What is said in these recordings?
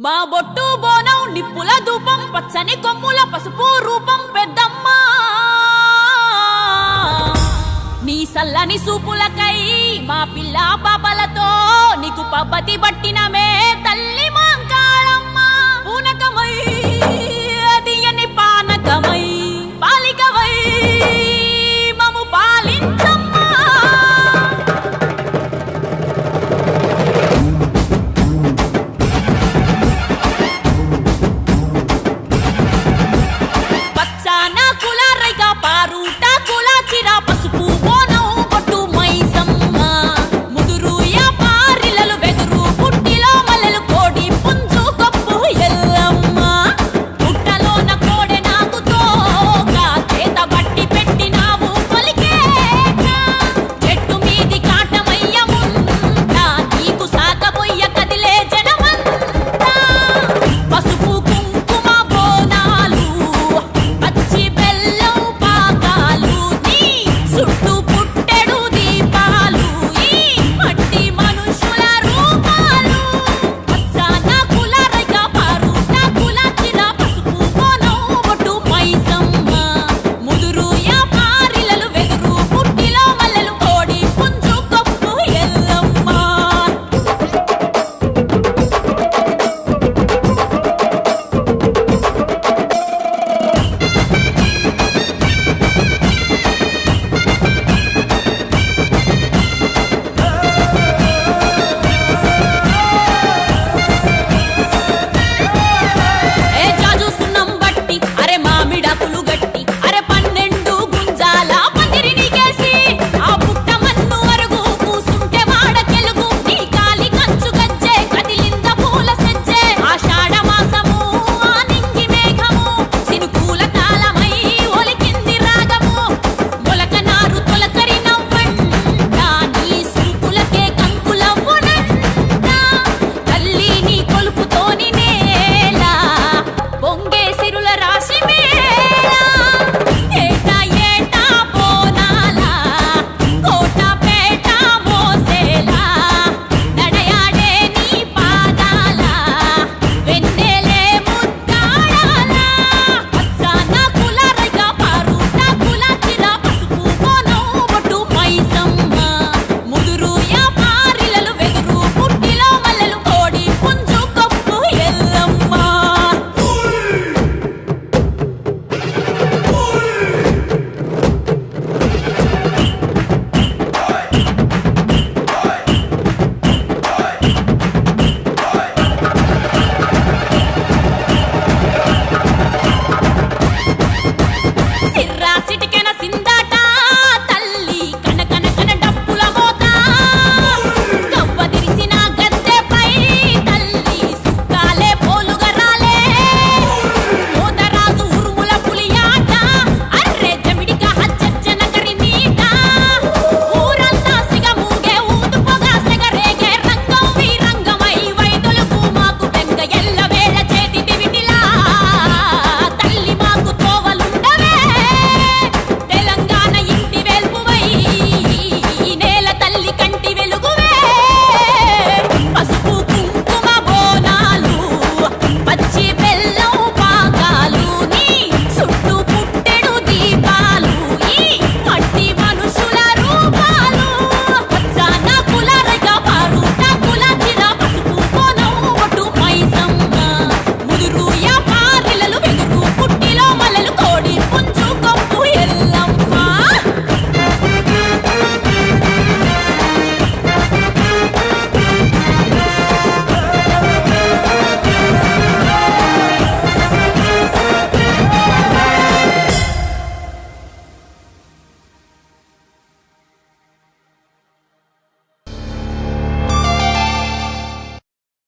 మా బొట్టు బోనం నిప్పుల ధూపం పచ్చని కొమ్ముల పసుపు రూపం పెద్దమ్మ నీ సల్లని సూపులకై మా పిల్ల పాపలతో నీకు పబ్బతి పట్టినమే తల్లి మాంకాళమ్మ పూనకమై అదియని పానకమై పాలికవై మము పాలించమ్మ పచ్చానా కుల రైగా పారుట కుల చిర పసుపు బోనం బొట్టు మైసమ్మ ముదురు యా పారిలలు వెదురు పుట్టిలో మల్లెలు కోడి పుంజు కప్పు ఎల్లమ్మ పుట్టలోన కోడె నాగుతో చేత బట్టి పెట్టినావు పలికేక చెట్టు మీది కాటమయ్యముందా నీకు సాకబొయ్య కదిలే జనమంతా పసుపు కుంకుమ బోనాలు పచ్చి బెల్లం పాకాలు నీ చుట్టూ పుట్టెడు దీపాలు ఈ మట్టి మనుషుల రూపాలు పచ్చాన కుల రైగా పారుట కుల చిర పసుపు బోనం బొట్టు మైసమ్మ ముదురు యా పారిలలు వెదురు పుట్టిలో మల్లెలు కోడి పుంజు కప్పు ఎల్లమ్మ ఏ జాజు సున్నం బట్టి అరే మామిడాకులు గట్టి అరే 12 గుంజాల పందిరిని కేసి ఆ పుట్ట మన్ను అరుగు కూసుంటే వాడకెలుగు నీ కాలి కంచు గజ్జే కదిలింద పూల సెజ్జే ఆషాఢ మాసము ఆ నింగి మేఘము సినుకూల తాళమై ఒలికింది రాగము మొలక నారు తొలకరి నవ్వంట నీ సూపులకే కంకులవ్వునంట తల్లి నీ కొలుపుతోని నేల పొంగే సిరుల రాశి మేళ ఏటా ఏటా బోనాల కోట పేట మోసేలా నడయాడే నీ పాదాల వెన్నెలే ముద్దాడాల పచ్చాన కుల రైగా పారుట కుల చిర పసుపు బోనం బొట్టు మైసమ్మ ముదురు యా పారిలలు వెదురు పుట్టిలో మల్లెలు కోడి పుంజు కప్పు ఎల్లమ్మ సిర్రా సిటికెన సిందాట తల్లి కనకన కన డప్పుల మోత కవ్వదిరిసిన గద్దెపై తల్లి సుక్కాలే పోలుగరాలే మోతరాజు ఉరుముల పులియాట అర్రె జమిడిక హచ్చచ్చన కరిమీట ఊరంతా సిగమూగే ఊదు పొగ సెగరేగే రంగం వీరంగమై వైదొలుకు మాకు బెంగ ఎల్ల వేళ చేతి దివిటిలా తల్లి మాకు తోవలుండవే తెలంగాణ ఇంటి వెల్పువై నేల తల్లి కంటి వెలుగువే పసుపు కుంకుమ బోనాలు పచ్చి బెల్లం పాకాలు నీ చుట్టూ పుట్టెడు దీపాలు ఈ మట్టి మనుషుల రూపాలు పచ్చాన కుల రైగా పారుట కుల చిర పసుపు బోనం బొట్టు మైసమ్మ ముదురు యా పారిలలు వెదురు పుట్టిలో మల్లెలు కోడి పుంజు కప్పు ఎల్లమ్మ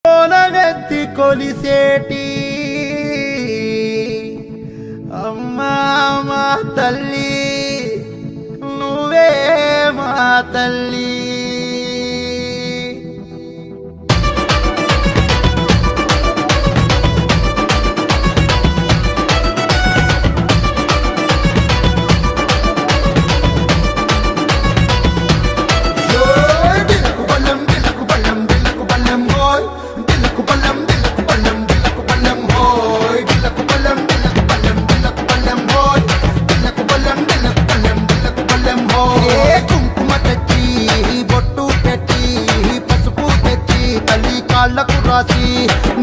కోనగెత్తి కొలిసేటి అమ్మా మా తల్లి నువ్వే మా తల్లి దిల్లకు బల్లం దిల్లకు బల్లం దిల్లకు బల్లం రాసి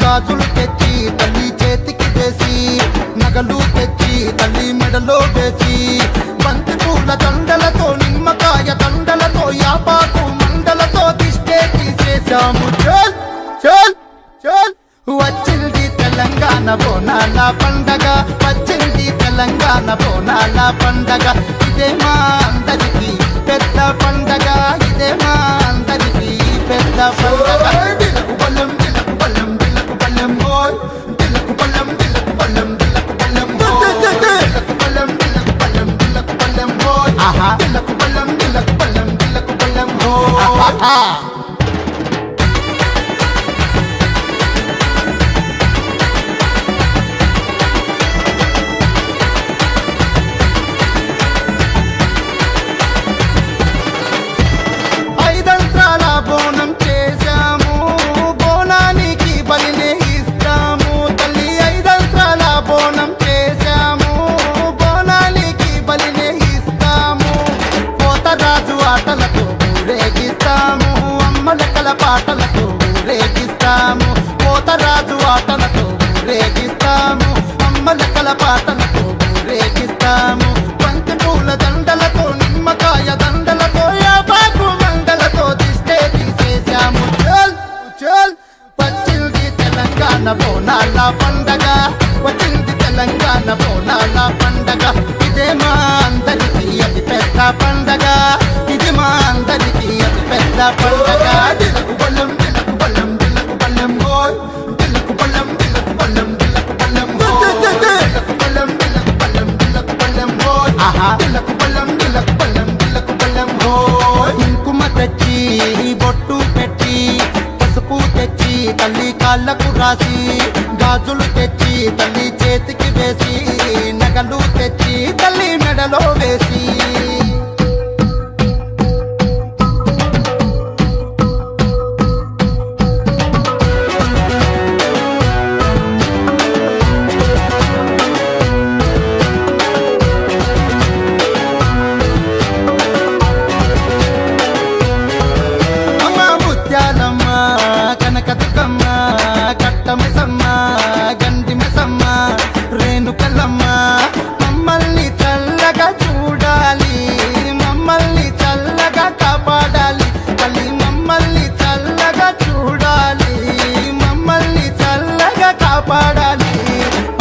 గాజులు తెచ్చి తల్లి చేతికి వేసి నగలు తెచ్చి తల్లి మెడలో వేసి బంతి పూల దండలతో నిమ్మకాయ దండలతో యాపాకు మండలతో దిష్టే తీసేశాము చల్ చల్ చల్ వచ్చింది తెలంగాణ బోనాల పండగ వచ్చింది తెలంగాణ బోనాల పండగ ఇదే మా అందరికి పెద్ద పండగ ఇదే మా అందరికి పెద్ద పండగ దిలకు బలం దిలకు బలం దిలకు బలం ఓయ్ దిలకు బలం దిలకు బలం దిలకు బలం దిలకు బలం దిలకు బలం దిలకు బలం ఓయ్ దిలకు బలం దిలకు బలం దిలకు బలం ఓయ్ బోనం చేశాము బోనానికి బలినే ఇస్తాము తల్లి ఐదంత్రాల బోనం చేశాము బోనానికి బలినే ఇస్తాము పోతరాజు ఆటలతో ఊరేగిస్తాము అమ్మలకల పాటలతో ఊరేగిస్తాము పోతరాజు ఆటలతో ఊరేగిస్తాము అమ్మలకల పాటలతో ఊరేగిస్తాము బంతి పూల దండలతో నిమ్మకాయ దండలతో యాపాకు మండలతో దిష్టే తీసేశాము చల్ చల్ వచ్చింది తెలంగాణ బోనాల పండగ వచ్చింది తెలంగాణ బోనాల పండగ ఇదే మా అందరికి అతి పెద్ద పండగ ఇది మా అందరికి అతి పెద్ద పండగ దిలకు బలం దిలకు బలం దిలకు బలం ఓయ్ దిలకు బలం దిలకు బలం దిలకు బలం దిలకు బలం దిలకు బలం దిలకు బలం ఓయ్ దిలకు బలం దిలకు బలం దిలకు బలం ఓయ్ కుంకుమ తెచ్చి బొట్టు పెట్టి పసుపు తెచ్చి తల్లి కాళ్ళకు రాసి గాజులు తెచ్చి తల్లి చేతికి వేసి నగలు తెచ్చి తల్లి మెడలో వేసి కనకదుకమ్మ కట్టమిసమ్మ గండిమిసమ్మ రేణుకల్లమ్మ మమ్మల్ని చల్లగా చూడాలి మమ్మల్ని చల్లగా కాపాడాలి తల్లి మమ్మల్ని చల్లగా చూడాలి మమ్మల్ని చల్లగా కాపాడాలి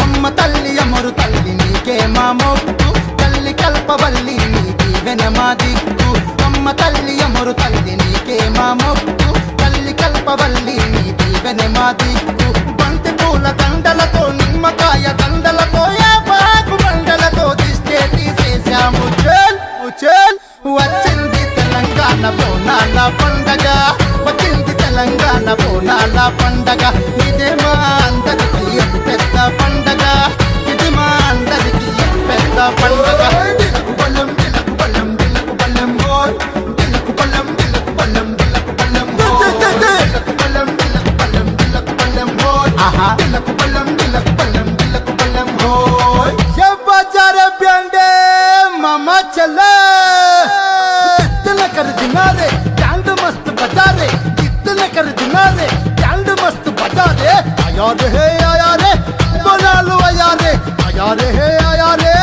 అమ్మ తల్లి అమరు తల్లి నీకే మా మొక్కు తల్లి కల్పవల్లి నీకి వెనమా దిక్కు అమ్మ తల్లి అమరు తల్లి నీకే మా మొక్కు తల్లి కల్పవల్లి నీకి వెనమా దిక్కు బంతి పూల దండలతో నిమ్మకాయ దండలతో యాపాకు మండలతో దిష్టే తీసేశాము చల్ చల్ వచ్చింది తెలంగాణ బోనాల పండగ వచ్చింది తెలంగాణ బోనాల పండగ ఇదే మా అందరికి అతి పెద్ద పండగ ఇది మా అందరికి అతి పెద్ద పండగ దిలకు బలం దిలకు బలం దిలకు బలం ఓయ్ దిలకు బలం దిలకు బలం దిలకు బలం దిలకు బలం దిలకు బలం దిలకు బలం ఓయ్ దిలకు బలం దిలకు బలం దిలకు బలం ఓయ్ బజారే బ్యాండే మామా చలా कर दिनारे बैंड मस्त बजा रे कितने कर दिनारे बैंड मस्त बजा रे आया रे बना लो आया रे आया रे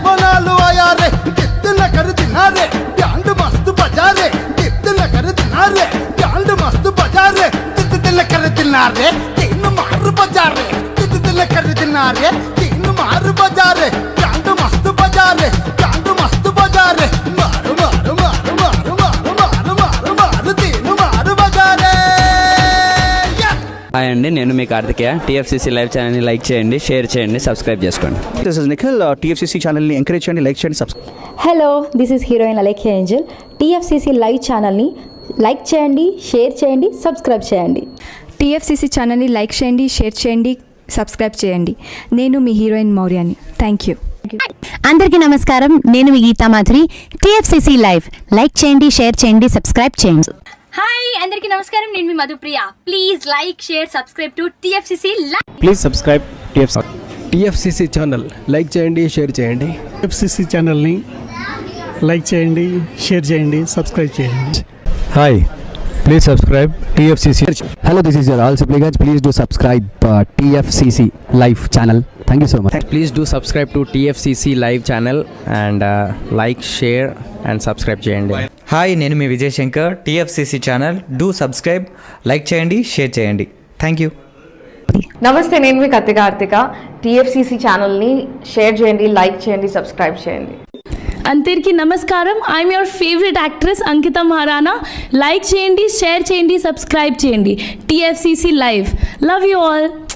बना लो आया रे कितने कर दिनारे बैंड मस्त बजा रे कितने कर दिनारे बैंड मस्त बजा रे कितने कर दिनारे तीन मार बजा रे कितने कर दिनारे तीन मार बजा रे बैंड मस्त बजा रे बैंड मस्त बजा रे मार मार मार मार హాయ్ అండి, నేను మీ కార్తికేయ. టీఎఫ్సీసీ లైవ్ ఛానల్ని లైక్ చేయండి, షేర్ చేయండి, సబ్స్క్రైబ్ చేసుకోండి. This is Nikhil. టీఎఫ్సీసీ ఛానల్ని ఎంకరేజ్ చేయండి, లైక్ చేయండి, subscribe. Hello, this is heroine Alekhya Angel. TFCC live ఛానల్ని లైక్ చేయండి, షేర్ చేయండి, సబ్స్క్రైబ్ చేయండి. టీఎఫ్సీసీ ఛానల్ని లైక్ చేయండి, షేర్ చేయండి, సబ్స్క్రైబ్ చేయండి. నేను మీ హీరోయిన్ మౌర్యాని. Thank you. అందరికీ నమస్కారం, నేను మీ Geetha Madhuri. TFCC live like చేయండి, షేర్ చేయండి, సబ్స్క్రైబ్ చేయండి. హాయ్ అందరికీ నమస్కారం, నేను మీ Madhupriya. Please like share subscribe to TFCC live. Please subscribe TFCC channel. Like చేయండి, షేర్ చేయండి. టీఎఫ్సీసీ ఛానల్ని లైక్ చేయండి, షేర్ చేయండి, సబ్స్క్రైబ్ చేయండి. Hi, please subscribe TFCC. Hello, this is your all supplicants. Please do subscribe TFCC Live channel. Thank you so much. Please do subscribe to TFCC live channel and like share and subscribe చేయండి. Hi, నేను మీ Vijay Shankar. TFCC channel do subscribe, like చేయండి, share చేయండి. Thank you. నమస్తే, నేను మీ Kathi Karthika. TFCC ఛానల్ని share చేయండి, లైక్ చేయండి, సబ్స్క్రైబ్ చేయండి. అందరికీ నమస్కారం. I'm your favourite actress Ankita Maharana. Like చేయండి, షేర్ చేయండి, సబ్స్క్రైబ్ చేయండి. TFCC live. Love you all.